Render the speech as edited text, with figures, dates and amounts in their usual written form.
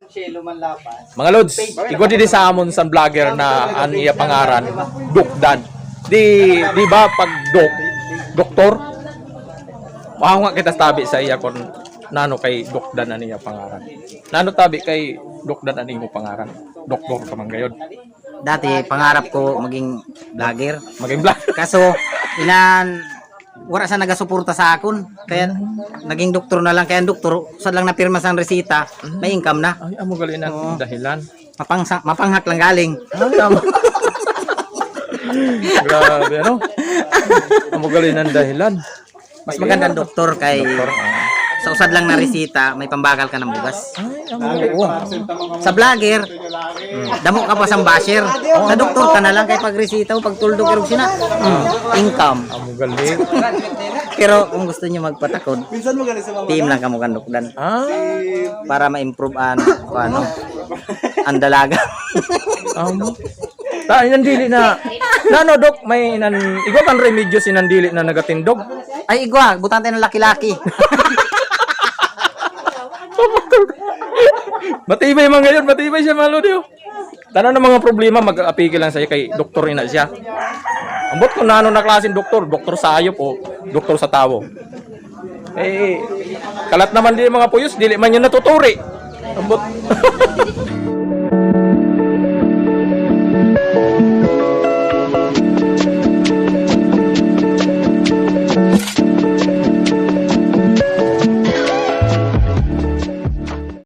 Mga lods, igwa di sa amon sa vlogger na ang iya pangaran, Dukdan. Di ba pag doktor, nga kita tabi sa iya kon nano kay Dukdan ang iya pangaran. Nano tabi kay Dukdan ang imo pangaran. Doktor ka man gayud. Dati pangarap ko maging vlogger. Maging vlog. Kaso wala sa nagasuporta sa akon. Kaya naging doktor na lang. Kaya ang doktor, sad lang napirma sa resita, may income na. Ay, amo gali ang dahilan. Mapanghak lang galing. Grabe, ano? Amo gali ng dahilan. Mas magandang doktor kay sa usad lang na resita, may pambakal ka ng bugas. Oo. Sa vlogger, damo ka pa sa basher. Sa doktor ka na lang kay pag resita o pag tuldok irog sina. Income. Amo gali. Pero kung gusto niyo magpatakod, team lang kamo kan Dukdan. Para ma-improve ano, ang dalaga. Inandili na. Nano dok, may igwa kan remedyo sinandili na nagatindog. Ay igwa, butante ng laki-laki. Matibay man ngayon, matibay siya malo diyo. Tanan ng mga problema mag-apigil lang sa kay doktor ina siya. Ambot ko nano na klaseng doktor sa ayop o doktor sa tawo. Kalat naman din mga puyos, dili man yun natuturi. Ambot.